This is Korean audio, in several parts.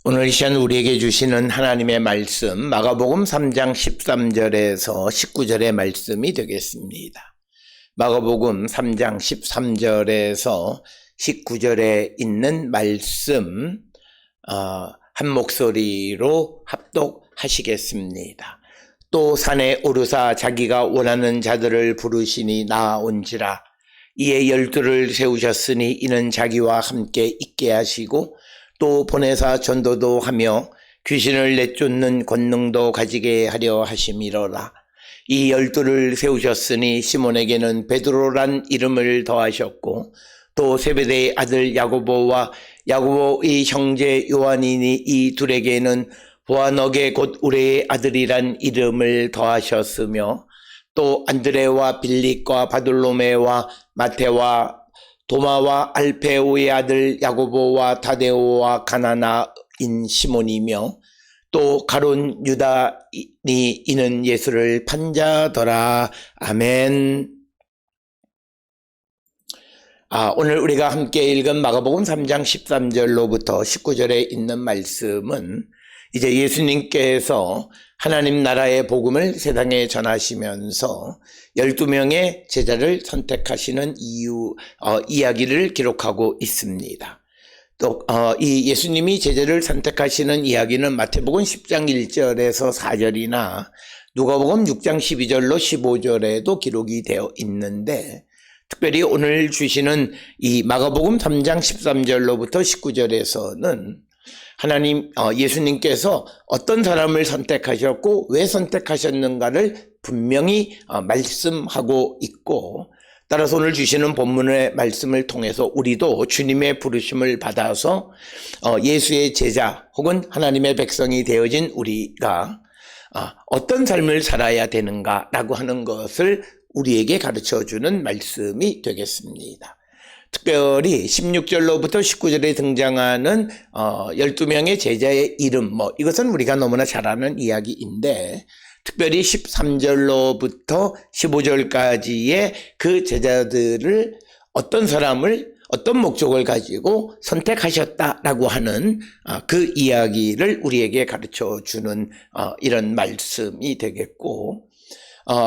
오늘 이 시간 우리에게 주시는 하나님의 말씀 마가복음 3장 13절에서 19절의 말씀이 되겠습니다. 마가복음 3장 13절에서 19절에 있는 말씀 한 목소리로 합독하시겠습니다. 또 산에 오르사 자기가 원하는 자들을 부르시니 나아온지라. 이에 12를 세우셨으니 이는 자기와 함께 있게 하시고 또 보내사 전도도 하며 귀신을 내쫓는 권능도 가지게 하려 하심이로라. 이 12를 세우셨으니 시몬에게는 베드로란 이름을 더하셨고 또 세베대의 아들 야고보와 야고보의 형제 요한이니 이 둘에게는 보아너게 곧 우레의 아들이란 이름을 더하셨으며 또 안드레와 빌립과 바돌로메와 마테와 도마와 알페오의 아들 야고보와 다데오와 가나나인 시몬이며 또 가룟 유다니 이는 예수를 판자더라. 아멘. 오늘 우리가 함께 읽은 마가복음 3장 13절로부터 19절에 있는 말씀은 이제 예수님께서 하나님 나라의 복음을 세상에 전하시면서 12명의 제자를 선택하시는 이야기를 기록하고 있습니다. 또 이 예수님이 제자를 선택하시는 이야기는 마태복음 10장 1절에서 4절이나 누가복음 6장 12절로 15절에도 기록이 되어 있는데 특별히 오늘 주시는 이 마가복음 3장 13절로부터 19절에서는 하나님 예수님께서 어떤 사람을 선택하셨고 왜 선택하셨는가를 분명히 말씀하고 있고, 따라서 오늘 주시는 본문의 말씀을 통해서 우리도 주님의 부르심을 받아서 예수의 제자 혹은 하나님의 백성이 되어진 우리가 어떤 삶을 살아야 되는가라고 하는 것을 우리에게 가르쳐주는 말씀이 되겠습니다. 특별히 16절로부터 19절에 등장하는 12명의 제자의 이름, 이것은 우리가 너무나 잘 아는 이야기인데 특별히 13절로부터 15절까지의 그 제자들을 어떤 사람을 어떤 목적을 가지고 선택하셨다라고 하는 그 이야기를 우리에게 가르쳐주는 이런 말씀이 되겠고,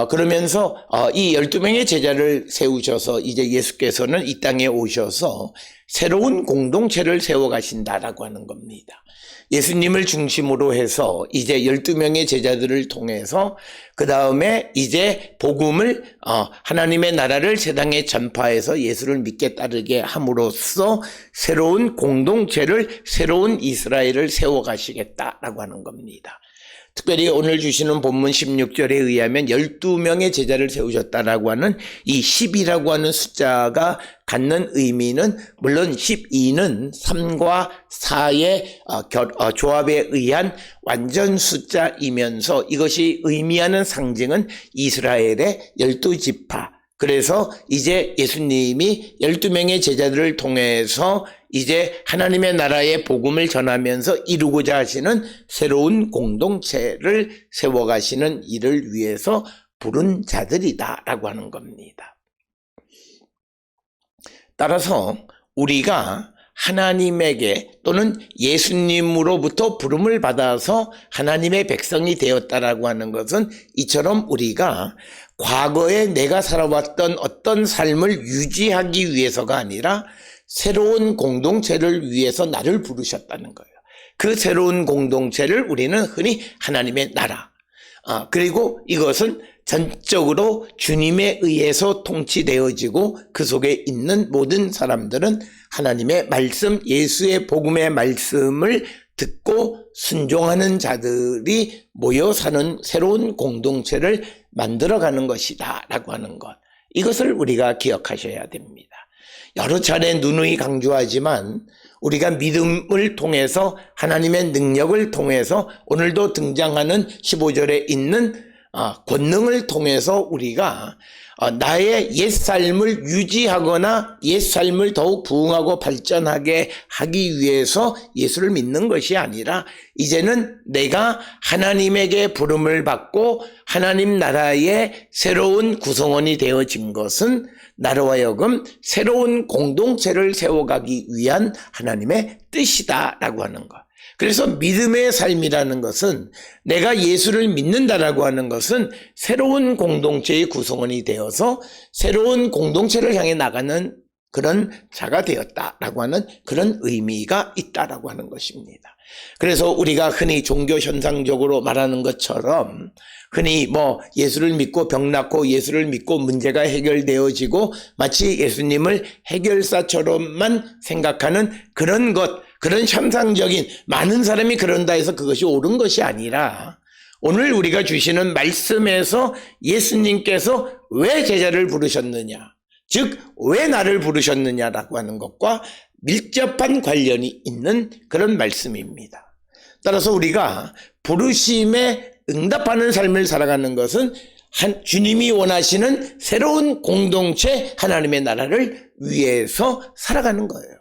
그러면서 이 12명의 제자를 세우셔서 이제 예수께서는 이 땅에 오셔서 새로운 공동체를 세워가신다라고 하는 겁니다. 예수님을 중심으로 해서 이제 12명의 제자들을 통해서 그 다음에 이제 복음을 하나님의 나라를 세상에 전파해서 예수를 믿게 따르게 함으로써 새로운 공동체를, 새로운 이스라엘을 세워가시겠다라고 하는 겁니다. 특별히 오늘 주시는 본문 16절에 의하면 12명의 제자를 세우셨다라고 하는 이 10이라고 하는 숫자가 갖는 의미는 물론 12는 3과 4의 조합에 의한 완전 숫자이면서 이것이 의미하는 상징은 이스라엘의 12지파, 그래서 이제 예수님이 12명의 제자들을 통해서 이제 하나님의 나라의 복음을 전하면서 이루고자 하시는 새로운 공동체를 세워가시는 일을 위해서 부른 자들이다라고 하는 겁니다. 따라서 우리가 하나님에게 또는 예수님으로부터 부름을 받아서 하나님의 백성이 되었다라고 하는 것은 이처럼 우리가 과거에 내가 살아왔던 어떤 삶을 유지하기 위해서가 아니라 새로운 공동체를 위해서 나를 부르셨다는 거예요. 그 새로운 공동체를 우리는 흔히 하나님의 나라, 그리고 이것은 전적으로 주님에 의해서 통치되어지고 그 속에 있는 모든 사람들은 하나님의 말씀, 예수의 복음의 말씀을 듣고 순종하는 자들이 모여 사는 새로운 공동체를 만들어가는 것이다 라고 하는 것, 이것을 우리가 기억하셔야 됩니다. 여러 차례 누누이 강조하지만 우리가 믿음을 통해서 하나님의 능력을 통해서 오늘도 등장하는 15절에 있는 권능을 통해서 우리가 나의 옛삶을 유지하거나 옛삶을 더욱 부흥하고 발전하게 하기 위해서 예수를 믿는 것이 아니라 이제는 내가 하나님에게 부름을 받고 하나님 나라의 새로운 구성원이 되어진 것은 나로 하여금 새로운 공동체를 세워가기 위한 하나님의 뜻이다라고 하는 것. 그래서 믿음의 삶이라는 것은 내가 예수를 믿는다라고 하는 것은 새로운 공동체의 구성원이 되어서 새로운 공동체를 향해 나가는 그런 자가 되었다라고 하는 그런 의미가 있다라고 하는 것입니다. 그래서 우리가 흔히 종교 현상적으로 말하는 것처럼 흔히 예수를 믿고 병 낫고 예수를 믿고 문제가 해결되어지고 마치 예수님을 해결사처럼만 생각하는 그런 그런 현상적인 많은 사람이 그런다 해서 그것이 옳은 것이 아니라 오늘 우리가 주시는 말씀에서 예수님께서 왜 제자를 부르셨느냐, 즉 왜 나를 부르셨느냐라고 하는 것과 밀접한 관련이 있는 그런 말씀입니다. 따라서 우리가 부르심에 응답하는 삶을 살아가는 것은 주님이 원하시는 새로운 공동체 하나님의 나라를 위해서 살아가는 거예요.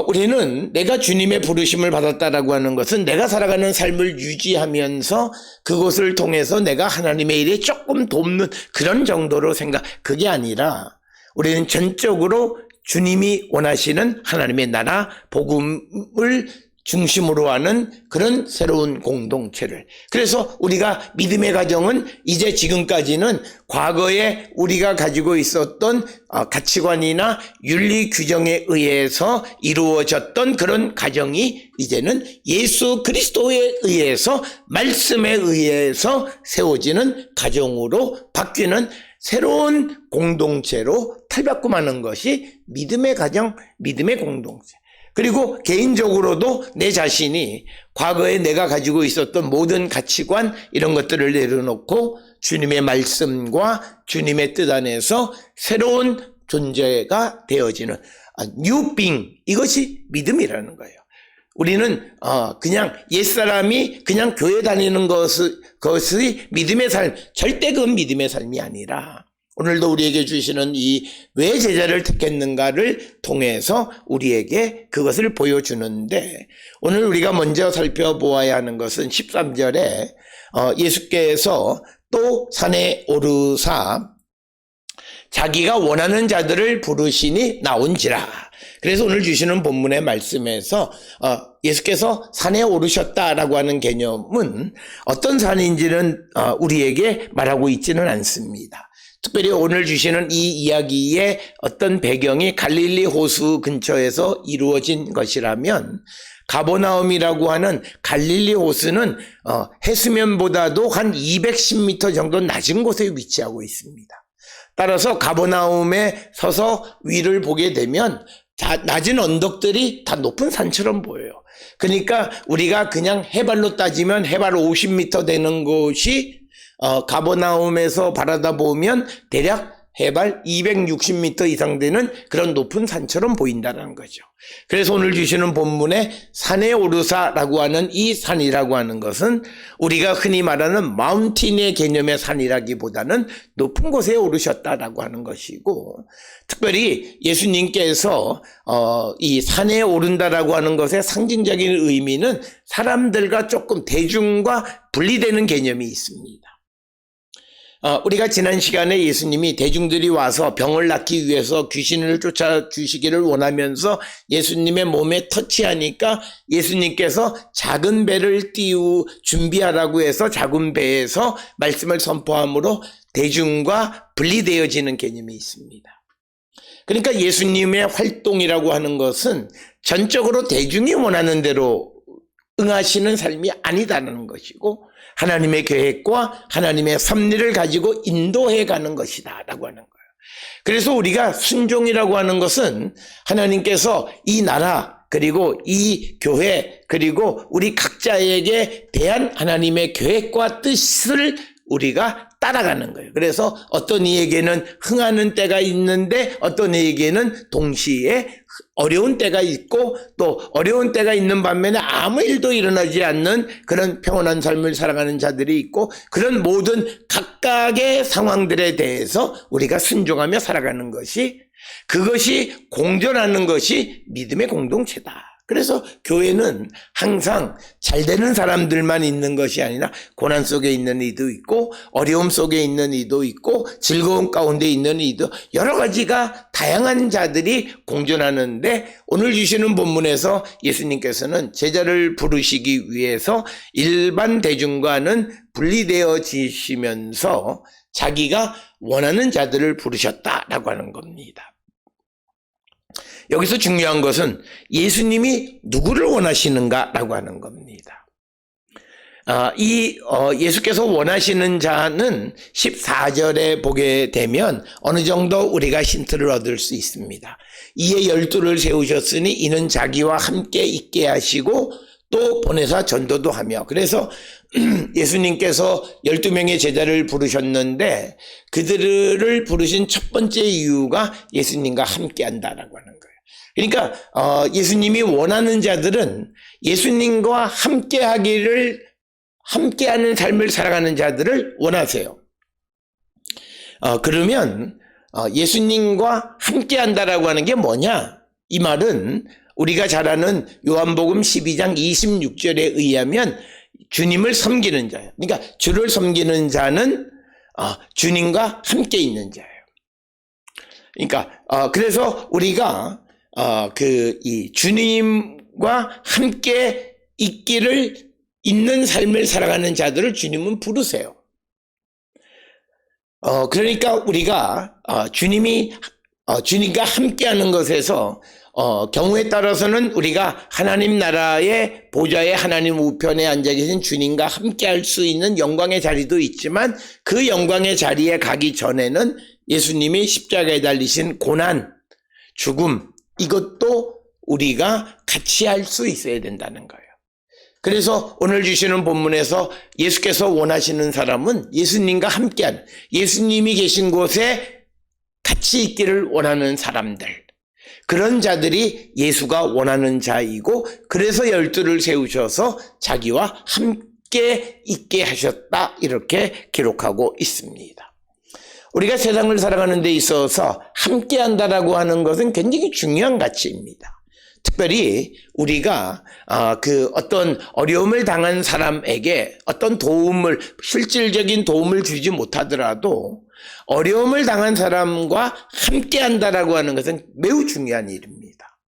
우리는 내가 주님의 부르심을 받았다라고 하는 것은 내가 살아가는 삶을 유지하면서 그것을 통해서 내가 하나님의 일에 조금 돕는 그런 정도로 그게 아니라 우리는 전적으로 주님이 원하시는 하나님의 나라, 복음을 중심으로 하는 그런 새로운 공동체를. 그래서 우리가 믿음의 가정은 이제 지금까지는 과거에 우리가 가지고 있었던 가치관이나 윤리 규정에 의해서 이루어졌던 그런 가정이 이제는 예수 그리스도에 의해서 말씀에 의해서 세워지는 가정으로 바뀌는 새로운 공동체로 탈바꿈하는 것이 믿음의 가정, 믿음의 공동체. 그리고 개인적으로도 내 자신이 과거에 내가 가지고 있었던 모든 가치관 이런 것들을 내려놓고 주님의 말씀과 주님의 뜻 안에서 새로운 존재가 되어지는 new being, 이것이 믿음이라는 거예요. 우리는 그냥 옛사람이 그냥 교회 다니는 것이 믿음의 삶, 절대 그건 믿음의 삶이 아니라 오늘도 우리에게 주시는 이 왜 제자를 택했는가를 통해서 우리에게 그것을 보여주는데, 오늘 우리가 먼저 살펴보아야 하는 것은 13절에 예수께서 또 산에 오르사 자기가 원하는 자들을 부르시니 나온지라. 그래서 오늘 주시는 본문의 말씀에서 예수께서 산에 오르셨다라고 하는 개념은 어떤 산인지는 우리에게 말하고 있지는 않습니다. 특별히 오늘 주시는 이 이야기의 어떤 배경이 갈릴리 호수 근처에서 이루어진 것이라면 가버나움이라고 하는 갈릴리 호수는 해수면보다도 한 210m 정도 낮은 곳에 위치하고 있습니다. 따라서 가버나움에 서서 위를 보게 되면 낮은 언덕들이 다 높은 산처럼 보여요. 그러니까 우리가 그냥 해발로 따지면 해발 50m 되는 곳이 가버나움에서 바라다 보면 대략 해발 260m 이상 되는 그런 높은 산처럼 보인다는 거죠. 그래서 오늘 주시는 본문에 산에 오르사라고 하는 이 산이라고 하는 것은 우리가 흔히 말하는 마운틴의 개념의 산이라기보다는 높은 곳에 오르셨다라고 하는 것이고, 특별히 예수님께서 이 산에 오른다라고 하는 것의 상징적인 의미는 사람들과 조금 대중과 분리되는 개념이 있습니다. 우리가 지난 시간에 예수님이 대중들이 와서 병을 낫기 위해서 귀신을 쫓아주시기를 원하면서 예수님의 몸에 터치하니까 예수님께서 작은 배를 준비하라고 해서 작은 배에서 말씀을 선포함으로 대중과 분리되어지는 개념이 있습니다. 그러니까 예수님의 활동이라고 하는 것은 전적으로 대중이 원하는 대로 응하시는 삶이 아니다라는 것이고, 하나님의 계획과 하나님의 섭리를 가지고 인도해 가는 것이다 라고 하는 거예요. 그래서 우리가 순종이라고 하는 것은 하나님께서 이 나라, 그리고 이 교회, 그리고 우리 각자에게 대한 하나님의 계획과 뜻을 우리가 따라가는 거예요. 그래서 어떤 이에게는 흥하는 때가 있는데 어떤 이에게는 동시에 어려운 때가 있고, 또 어려운 때가 있는 반면에 아무 일도 일어나지 않는 그런 평온한 삶을 살아가는 자들이 있고, 그런 모든 각각의 상황들에 대해서 우리가 순종하며 살아가는 것이, 그것이 공존하는 것이 믿음의 공동체다. 그래서 교회는 항상 잘 되는 사람들만 있는 것이 아니라 고난 속에 있는 이도 있고 어려움 속에 있는 이도 있고 즐거움 가운데 있는 이도, 여러 가지가 다양한 자들이 공존하는데, 오늘 주시는 본문에서 예수님께서는 제자를 부르시기 위해서 일반 대중과는 분리되어지시면서 자기가 원하는 자들을 부르셨다라고 하는 겁니다. 여기서 중요한 것은 예수님이 누구를 원하시는가라고 하는 겁니다. 예수께서 원하시는 자는 14절에 보게 되면 어느 정도 우리가 힌트를 얻을 수 있습니다. 이에 12를 세우셨으니 이는 자기와 함께 있게 하시고 또 보내사 전도도 하며. 그래서 예수님께서 12명의 제자를 부르셨는데 그들을 부르신 첫 번째 이유가 예수님과 함께 한다라고 하는 거예요. 그러니까 예수님이 원하는 자들은 예수님과 함께하는 삶을 살아가는 자들을 원하세요. 그러면 예수님과 함께한다라고 하는 게 뭐냐? 이 말은 우리가 잘 아는 요한복음 12장 26절에 의하면 주님을 섬기는 자예요. 그러니까 주를 섬기는 자는 주님과 함께 있는 자예요. 그러니까 그래서 우리가 이 주님과 함께 있는 삶을 살아가는 자들을 주님은 부르세요. 그러니까 우리가 주님과 함께하는 것에서 경우에 따라서는 우리가 하나님 나라의 보좌에 하나님 우편에 앉아 계신 주님과 함께할 수 있는 영광의 자리도 있지만, 그 영광의 자리에 가기 전에는 예수님이 십자가에 달리신 고난, 죽음, 이것도 우리가 같이 할 수 있어야 된다는 거예요. 그래서 오늘 주시는 본문에서 예수께서 원하시는 사람은 예수님과 함께하는, 예수님이 계신 곳에 같이 있기를 원하는 사람들, 그런 자들이 예수가 원하는 자이고, 그래서 12를 세우셔서 자기와 함께 있게 하셨다, 이렇게 기록하고 있습니다. 우리가 세상을 살아가는 데 있어서 함께 한다라고 하는 것은 굉장히 중요한 가치입니다. 특별히 우리가 어떤 어려움을 당한 사람에게 어떤 실질적인 도움을 주지 못하더라도 어려움을 당한 사람과 함께 한다라고 하는 것은 매우 중요한 일입니다.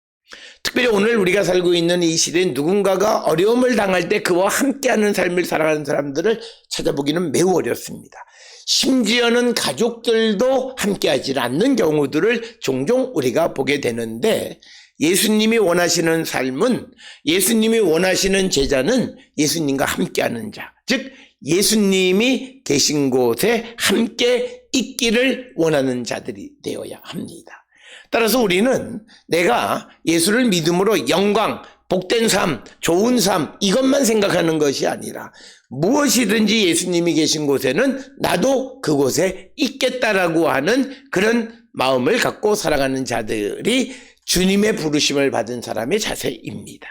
특별히 오늘 우리가 살고 있는 이 시대에 누군가가 어려움을 당할 때 그와 함께하는 삶을 살아가는 사람들을 찾아보기는 매우 어렵습니다. 심지어는 가족들도 함께하지 않는 경우들을 종종 우리가 보게 되는데, 예수님이 원하시는 삶은, 예수님이 원하시는 제자는 예수님과 함께하는 자, 즉 예수님이 계신 곳에 함께 있기를 원하는 자들이 되어야 합니다. 따라서 우리는 내가 예수를 믿음으로 영광, 복된 삶, 좋은 삶, 이것만 생각하는 것이 아니라 무엇이든지 예수님이 계신 곳에는 나도 그곳에 있겠다라고 하는 그런 마음을 갖고 살아가는 자들이 주님의 부르심을 받은 사람의 자세입니다.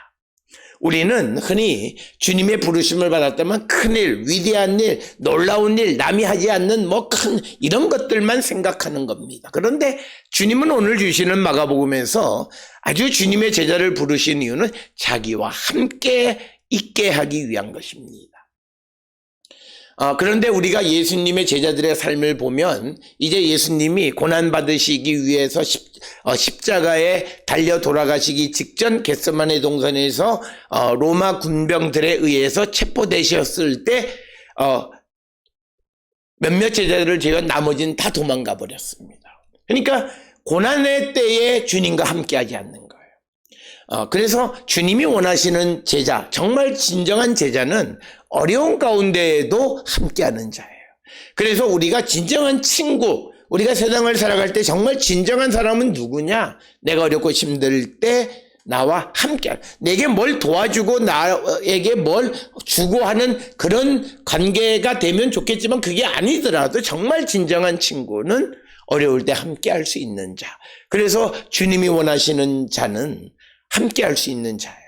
우리는 흔히 주님의 부르심을 받았다면 큰일, 위대한 일, 놀라운 일, 남이 하지 않는 큰 이런 것들만 생각하는 겁니다. 그런데 주님은 오늘 주시는 마가복음에서 아주 주님의 제자를 부르신 이유는 자기와 함께 있게 하기 위한 것입니다. 그런데 우리가 예수님의 제자들의 삶을 보면 이제 예수님이 고난받으시기 위해서 십자가에 달려 돌아가시기 직전 겟세마네 동산에서 로마 군병들에 의해서 체포되셨을 때 몇몇 제자들을 제외 나머지는 다 도망가 버렸습니다. 그러니까 고난의 때에 주님과 함께하지 않는 거예요. 그래서 주님이 원하시는 제자, 정말 진정한 제자는 어려운 가운데에도 함께하는 자예요. 그래서 우리가 진정한 친구, 우리가 세상을 살아갈 때 정말 진정한 사람은 누구냐? 내가 어렵고 힘들 때 나와 함께, 내게 뭘 도와주고 나에게 뭘 주고 하는 그런 관계가 되면 좋겠지만, 그게 아니더라도 정말 진정한 친구는 어려울 때 함께 할 수 있는 자. 그래서 주님이 원하시는 자는 함께 할 수 있는 자예요.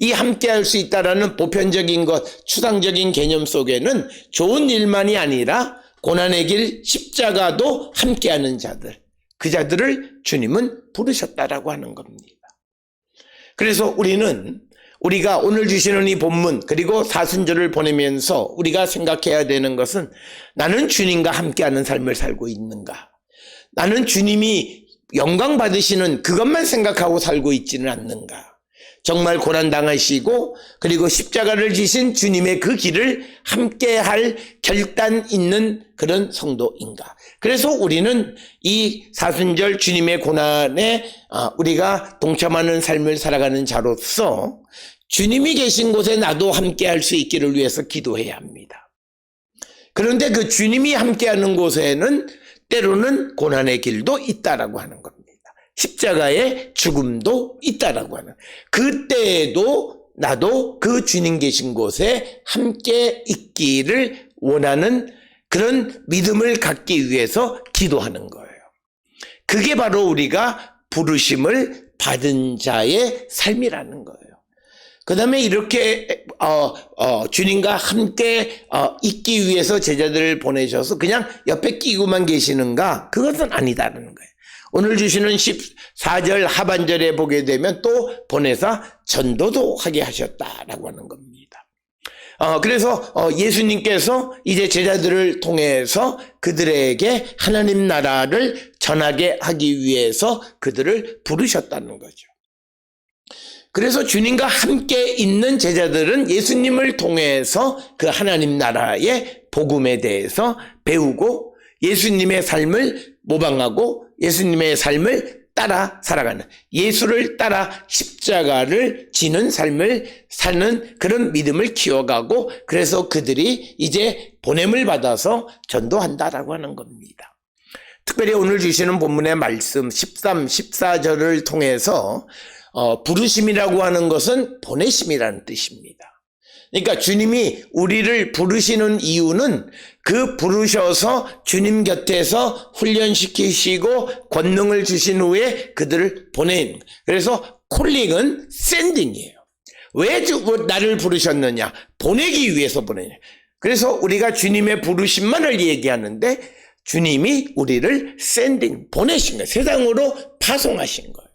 이 함께 할 수 있다라는 보편적인 추상적인 개념 속에는 좋은 일만이 아니라 고난의 길, 십자가도 함께하는 자들, 그 자들을 주님은 부르셨다라고 하는 겁니다. 그래서 우리가 오늘 주시는 이 본문 그리고 사순절을 보내면서 우리가 생각해야 되는 것은 나는 주님과 함께하는 삶을 살고 있는가? 나는 주님이 영광 받으시는 그것만 생각하고 살고 있지는 않는가? 정말 고난당하시고 그리고 십자가를 지신 주님의 그 길을 함께할 결단 있는 그런 성도인가? 그래서 우리는 이 사순절 주님의 고난에 우리가 동참하는 삶을 살아가는 자로서 주님이 계신 곳에 나도 함께할 수 있기를 위해서 기도해야 합니다. 그런데 그 주님이 함께하는 곳에는 때로는 고난의 길도 있다라고 하는 겁니다. 십자가의 죽음도 있다라고 하는. 그때에도 나도 그 주님 계신 곳에 함께 있기를 원하는 그런 믿음을 갖기 위해서 기도하는 거예요. 그게 바로 우리가 부르심을 받은 자의 삶이라는 거예요. 그 다음에 이렇게 주님과 함께 있기 위해서 제자들을 보내셔서 그냥 옆에 끼고만 계시는가? 그것은 아니다라는 거예요. 오늘 주시는 14절 하반절에 보게 되면 또 보내서 전도도 하게 하셨다라고 하는 겁니다. 그래서 예수님께서 이제 제자들을 통해서 그들에게 하나님 나라를 전하게 하기 위해서 그들을 부르셨다는 거죠. 그래서 주님과 함께 있는 제자들은 예수님을 통해서 그 하나님 나라의 복음에 대해서 배우고 예수님의 삶을 모방하고 예수님의 삶을 따라 살아가는, 예수를 따라 십자가를 지는 삶을 사는 그런 믿음을 키워가고, 그래서 그들이 이제 보냄을 받아서 전도한다라고 하는 겁니다. 특별히 오늘 주시는 본문의 말씀 13, 14절을 통해서 부르심이라고 하는 것은 보내심이라는 뜻입니다. 그러니까 주님이 우리를 부르시는 이유는 그 부르셔서 주님 곁에서 훈련시키시고 권능을 주신 후에 그들을 보내는, 그래서 콜링은 샌딩이에요. 왜 나를 부르셨느냐? 보내기 위해서 보내냐. 그래서 우리가 주님의 부르심만을 얘기하는데 주님이 우리를 샌딩, 보내신 거예요. 세상으로 파송하신 거예요.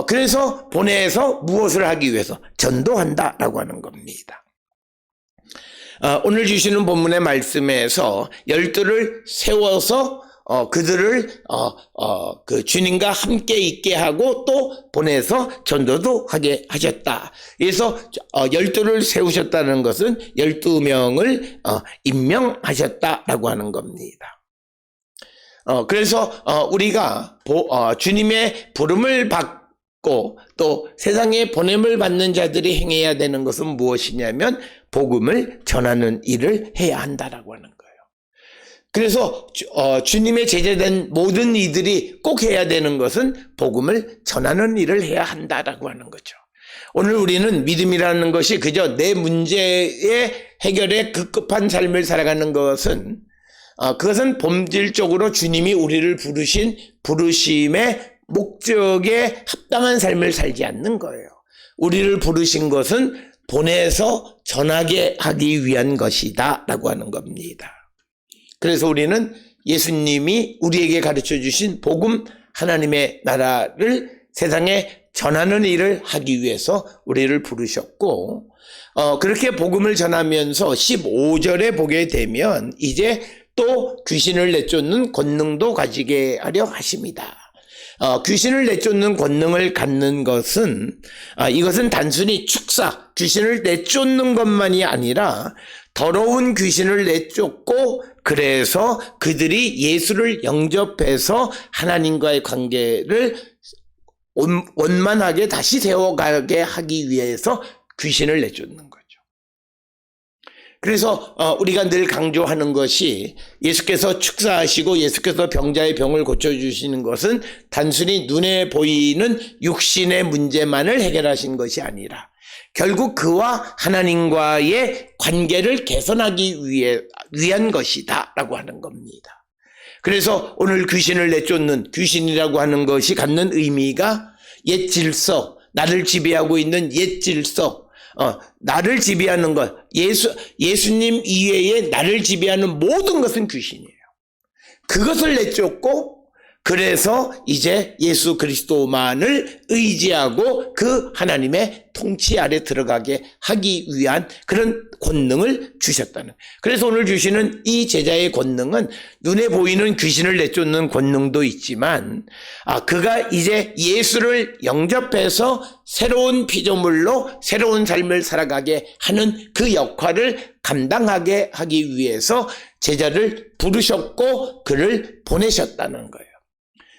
그래서 보내서 무엇을 하기 위해서? 전도한다라고 하는 겁니다. 오늘 주시는 본문의 말씀에서 12를 세워서 그들을 그 주님과 함께 있게 하고 또 보내서 전도도 하게 하셨다. 그래서 12를 세우셨다는 것은 12명을 임명하셨다라고 하는 겁니다. 그래서 우리가 주님의 부름을 받고 또 세상에 보냄을 받는 자들이 행해야 되는 것은 무엇이냐면 복음을 전하는 일을 해야 한다라고 하는 거예요. 그래서 주님의 제자된 모든 이들이 꼭 해야 되는 것은 복음을 전하는 일을 해야 한다라고 하는 거죠. 오늘 우리는 믿음이라는 것이 그저 내 문제의 해결에 급급한 삶을 살아가는 것은 그것은 본질적으로 주님이 우리를 부르신 부르심의 목적에 합당한 삶을 살지 않는 거예요. 우리를 부르신 것은 보내서 전하게 하기 위한 것이다 라고 하는 겁니다. 그래서 우리는 예수님이 우리에게 가르쳐 주신 복음, 하나님의 나라를 세상에 전하는 일을 하기 위해서 우리를 부르셨고, 그렇게 복음을 전하면서 15절에 보게 되면 이제 또 귀신을 내쫓는 권능도 가지게 하려 하십니다. 귀신을 내쫓는 권능을 갖는 것은 이것은 단순히 축사, 귀신을 내쫓는 것만이 아니라 더러운 귀신을 내쫓고 그래서 그들이 예수를 영접해서 하나님과의 관계를 원만하게 다시 세워가게 하기 위해서 귀신을 내쫓는 거죠. 그래서 우리가 늘 강조하는 것이 예수께서 축사하시고 예수께서 병자의 병을 고쳐주시는 것은 단순히 눈에 보이는 육신의 문제만을 해결하신 것이 아니라 결국 그와 하나님과의 관계를 개선하기 위한 것이다 라고 하는 겁니다. 그래서 오늘 귀신을 내쫓는, 귀신이라고 하는 것이 갖는 의미가 옛 질서, 나를 지배하고 있는 옛 질서, 나를 지배하는 것, 예수님 이외에 나를 지배하는 모든 것은 귀신이에요. 그것을 내쫓고 그래서 이제 예수 그리스도만을 의지하고 그 하나님의 통치 아래 들어가게 하기 위한 그런 권능을 주셨다는. 그래서 오늘 주시는 이 제자의 권능은 눈에 보이는 귀신을 내쫓는 권능도 있지만 그가 이제 예수를 영접해서 새로운 피조물로 새로운 삶을 살아가게 하는 그 역할을 감당하게 하기 위해서 제자를 부르셨고 그를 보내셨다는 거예요.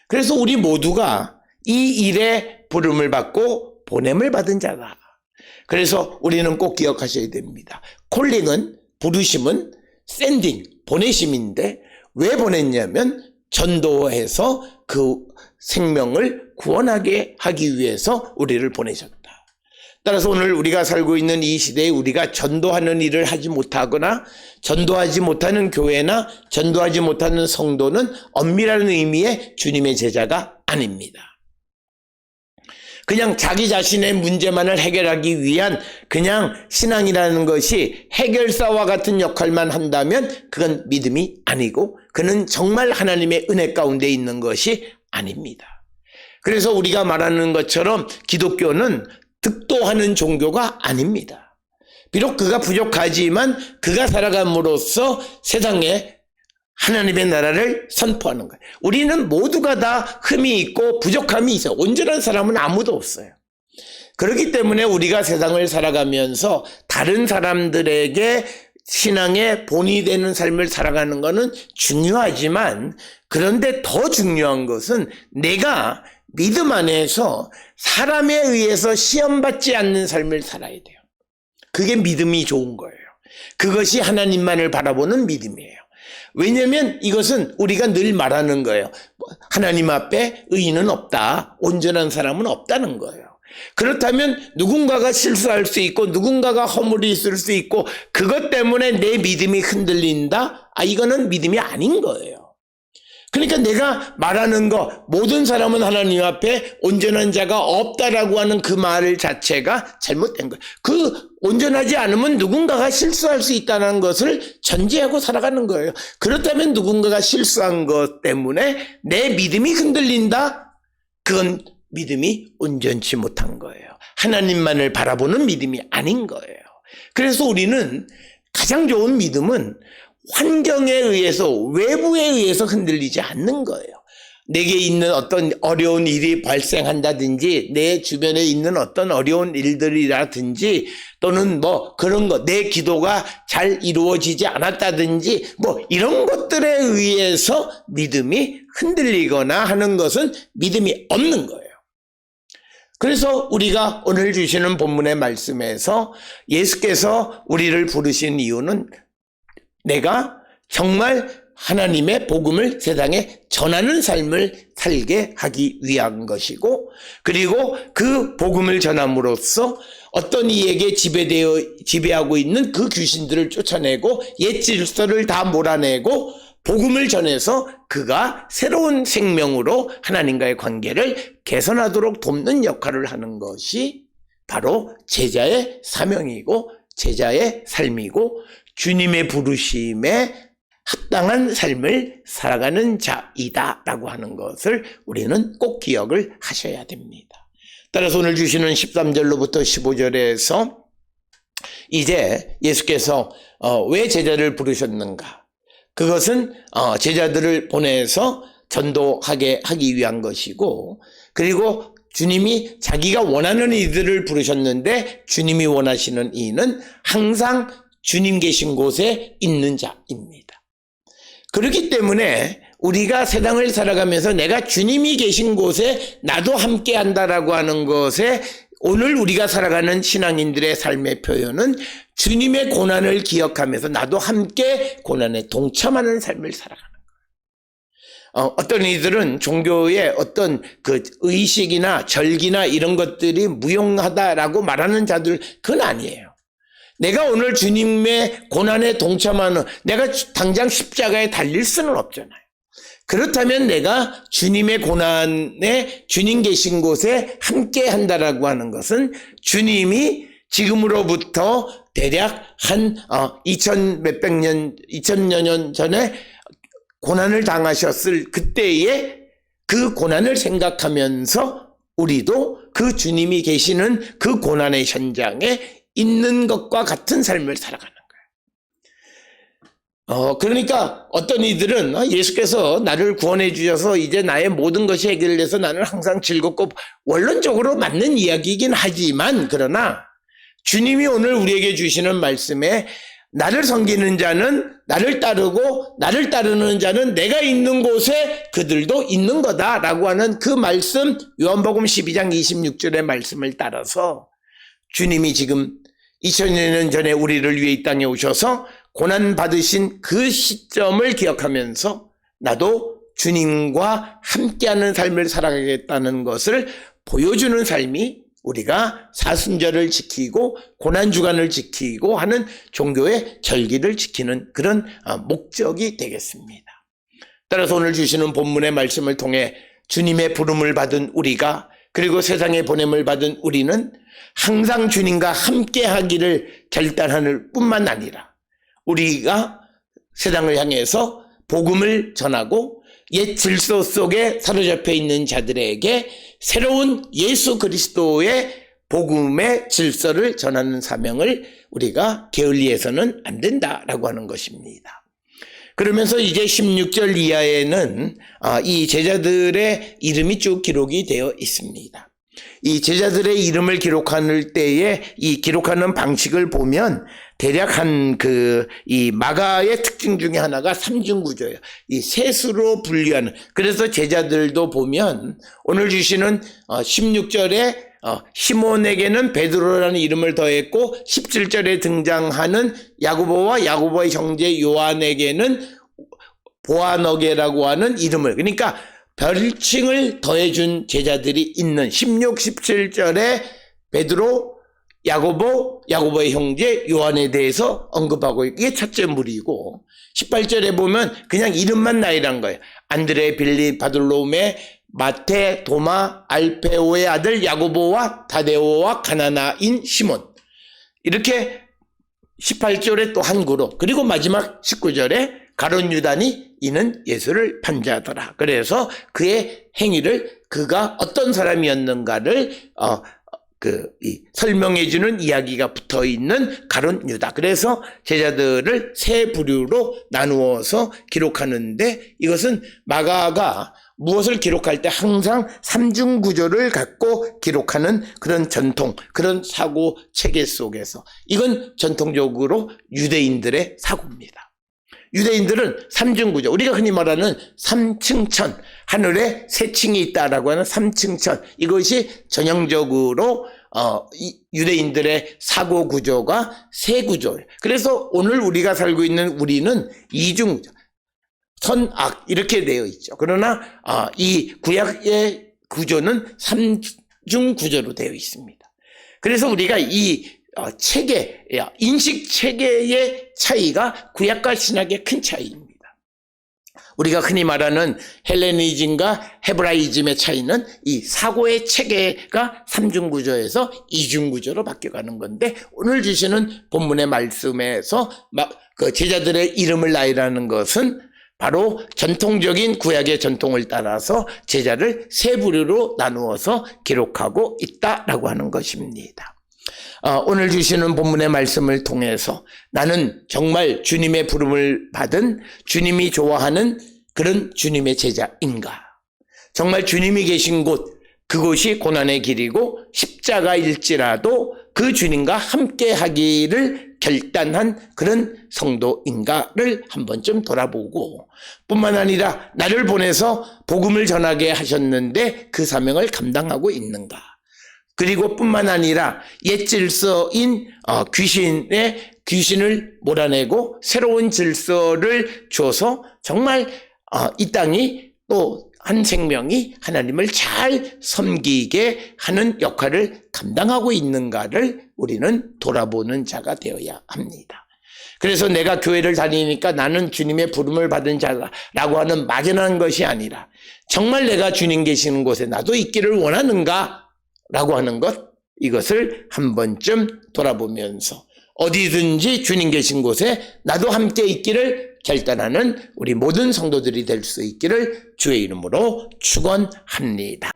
그래서 우리 모두가 이 일에 부름을 받고 보냄을 받은 자다. 그래서 우리는 꼭 기억하셔야 됩니다. 콜링은, 부르심은 샌딩, 보내심인데 왜 보냈냐면 전도해서 그 생명을 구원하게 하기 위해서 우리를 보내셨다. 따라서 오늘 우리가 살고 있는 이 시대에 우리가 전도하는 일을 하지 못하거나 전도하지 못하는 교회나 전도하지 못하는 성도는 엄밀한 의미의 주님의 제자가 아닙니다. 그냥 자기 자신의 문제만을 해결하기 위한 그냥 신앙이라는 것이 해결사와 같은 역할만 한다면 그건 믿음이 아니고 그는 정말 하나님의 은혜 가운데 있는 것이 아닙니다. 그래서 우리가 말하는 것처럼 기독교는 득도하는 종교가 아닙니다. 비록 그가 부족하지만 그가 살아감으로써 세상에 하나님의 나라를 선포하는 거예요. 우리는 모두가 다 흠이 있고 부족함이 있어요. 온전한 사람은 아무도 없어요. 그렇기 때문에 우리가 세상을 살아가면서 다른 사람들에게 신앙의 본이 되는 삶을 살아가는 것은 중요하지만 그런데 더 중요한 것은 내가 믿음 안에서 사람에 의해서 시험받지 않는 삶을 살아야 돼요. 그게 믿음이 좋은 거예요. 그것이 하나님만을 바라보는 믿음이에요. 왜냐하면 이것은 우리가 늘 말하는 거예요. 하나님 앞에 의인은 없다. 온전한 사람은 없다는 거예요. 그렇다면 누군가가 실수할 수 있고 누군가가 허물이 있을 수 있고 그것 때문에 내 믿음이 흔들린다? 이거는 믿음이 아닌 거예요. 그러니까 내가 말하는 거 모든 사람은 하나님 앞에 온전한 자가 없다라고 하는 그 말 자체가 잘못된 거예요. 그 온전하지 않으면 누군가가 실수할 수 있다는 것을 전제하고 살아가는 거예요. 그렇다면 누군가가 실수한 것 때문에 내 믿음이 흔들린다? 그건 믿음이 온전치 못한 거예요. 하나님만을 바라보는 믿음이 아닌 거예요. 그래서 우리는 가장 좋은 믿음은 환경에 의해서 외부에 의해서 흔들리지 않는 거예요. 내게 있는 어떤 어려운 일이 발생한다든지 내 주변에 있는 어떤 어려운 일들이라든지 또는 그런 거 내 기도가 잘 이루어지지 않았다든지 이런 것들에 의해서 믿음이 흔들리거나 하는 것은 믿음이 없는 거예요. 그래서 우리가 오늘 주시는 본문의 말씀에서 예수께서 우리를 부르신 이유는 내가 정말 하나님의 복음을 세상에 전하는 삶을 살게 하기 위한 것이고 그리고 그 복음을 전함으로써 어떤 이에게 지배하고 있는 그 귀신들을 쫓아내고 옛 질서를 다 몰아내고 복음을 전해서 그가 새로운 생명으로 하나님과의 관계를 개선하도록 돕는 역할을 하는 것이 바로 제자의 사명이고 제자의 삶이고 주님의 부르심에 합당한 삶을 살아가는 자이다라고 하는 것을 우리는 꼭 기억을 하셔야 됩니다. 따라서 오늘 주시는 13절로부터 15절에서 이제 예수께서 왜 제자를 부르셨는가? 그것은 제자들을 보내서 전도하게 하기 위한 것이고 그리고 주님이 자기가 원하는 이들을 부르셨는데 주님이 원하시는 이는 항상 주님 계신 곳에 있는 자입니다. 그렇기 때문에 우리가 세상을 살아가면서 내가 주님이 계신 곳에 나도 함께 한다라고 하는 것에 오늘 우리가 살아가는 신앙인들의 삶의 표현은 주님의 고난을 기억하면서 나도 함께 고난에 동참하는 삶을 살아가는 거예요. 어떤 이들은 종교의 어떤 그 의식이나 절기나 이런 것들이 무용하다라고 말하는 자들 그건 아니에요. 내가 오늘 주님의 고난에 동참하는 내가 당장 십자가에 달릴 수는 없잖아요. 그렇다면 내가 주님의 고난에 주님 계신 곳에 함께 한다라고 하는 것은 주님이 지금으로부터 대략 한 2000여 년 전에 고난을 당하셨을 그때에 그 고난을 생각하면서 우리도 그 주님이 계시는 그 고난의 현장에 있는 것과 같은 삶을 살아가는 거예요. 그러니까 어떤 이들은 예수께서 나를 구원해 주셔서 이제 나의 모든 것이 해결돼서 나는 항상 즐겁고, 원론적으로 맞는 이야기이긴 하지만, 그러나 주님이 오늘 우리에게 주시는 말씀에 나를 섬기는 자는 나를 따르고 나를 따르는 자는 내가 있는 곳에 그들도 있는 거다라고 하는 그 말씀, 요한복음 12장 26절의 말씀을 따라서 주님이 지금 2000년 전에 우리를 위해 이 땅에 오셔서 고난 받으신 그 시점을 기억하면서 나도 주님과 함께하는 삶을 살아가겠다는 것을 보여주는 삶이 우리가 사순절을 지키고 고난주간을 지키고 하는 종교의 절기를 지키는 그런 목적이 되겠습니다. 따라서 오늘 주시는 본문의 말씀을 통해 주님의 부름을 받은 우리가, 그리고 세상에 보냄을 받은 우리는 항상 주님과 함께하기를 결단하는 뿐만 아니라 우리가 세상을 향해서 복음을 전하고 옛 질서 속에 사로잡혀 있는 자들에게 새로운 예수 그리스도의 복음의 질서를 전하는 사명을 우리가 게을리해서는 안 된다라고 하는 것입니다. 그러면서 이제 16절 이하에는 이 제자들의 이름이 쭉 기록이 되어 있습니다. 이 제자들의 이름을 기록할 때에 이 기록하는 방식을 보면 대략 이 마가의 특징 중에 하나가 삼중구조예요. 이 셋으로 분류하는. 그래서 제자들도 보면 오늘 주시는 16절에 시몬에게는 베드로라는 이름을 더했고 17절에 등장하는 야고보와 야고보의 형제 요한에게는 보아너게라고 하는 이름을, 그러니까 별칭을 더해준 제자들이 있는 16, 17절에 베드로, 야고보, 야고보의 형제 요한에 대해서 언급하고 이게 첫째 무리고, 18절에 보면 그냥 이름만 나열한 거예요. 안드레, 빌립, 바돌로메, 마테, 도마, 알페오의 아들 야고보와 다데오와 가나나인 시몬, 이렇게 18절에 또 한 그룹, 그리고 마지막 19절에 가룟 유다니 이는 예수를 판자더라. 그래서 그의 행위를, 그가 어떤 사람이었는가를 설명해주는 이야기가 붙어 있는 가룟 유다. 그래서 제자들을 세 부류로 나누어서 기록하는데, 이것은 마가가 무엇을 기록할 때 항상 삼중 구조를 갖고 기록하는 그런 전통, 그런 사고 체계 속에서, 이건 전통적으로 유대인들의 사고입니다. 유대인들은 삼중구조, 우리가 흔히 말하는 삼층천, 하늘에 세 층이 있다라고 하는 삼층천, 이것이 전형적으로 유대인들의 사고 구조가 세 구조예요. 그래서 오늘 우리가 살고 있는 우리는 이중구조, 선악 이렇게 되어 있죠. 그러나 이 구약의 구조는 삼중구조로 되어 있습니다. 그래서 우리가 이 체계, 인식 체계의 차이가 구약과 신약의 큰 차이입니다. 우리가 흔히 말하는 헬레니즘과 헤브라이즘의 차이는 이 사고의 체계가 삼중구조에서 이중구조로 바뀌어가는 건데, 오늘 주시는 본문의 말씀에서 그 제자들의 이름을 나열하는 것은 바로 전통적인 구약의 전통을 따라서 제자를 세 부류로 나누어서 기록하고 있다라고 하는 것입니다. 오늘 주시는 본문의 말씀을 통해서 나는 정말 주님의 부름을 받은, 주님이 좋아하는 그런 주님의 제자인가? 정말 주님이 계신 곳, 그곳이 고난의 길이고 십자가일지라도 그 주님과 함께 하기를 결단한 그런 성도인가를 한 번쯤 돌아보고, 뿐만 아니라 나를 보내서 복음을 전하게 하셨는데 그 사명을 감당하고 있는가? 그리고 뿐만 아니라 옛 질서인 귀신을 몰아내고 새로운 질서를 줘서 정말 이 땅이 또 한 생명이 하나님을 잘 섬기게 하는 역할을 감당하고 있는가를 우리는 돌아보는 자가 되어야 합니다. 그래서 내가 교회를 다니니까 나는 주님의 부름을 받은 자라고 하는 막연한 것이 아니라, 정말 내가 주님 계시는 곳에 나도 있기를 원하는가 라고 하는 것, 이것을 한 번쯤 돌아보면서 어디든지 주님 계신 곳에 나도 함께 있기를 결단하는 우리 모든 성도들이 될 수 있기를 주의 이름으로 축원합니다.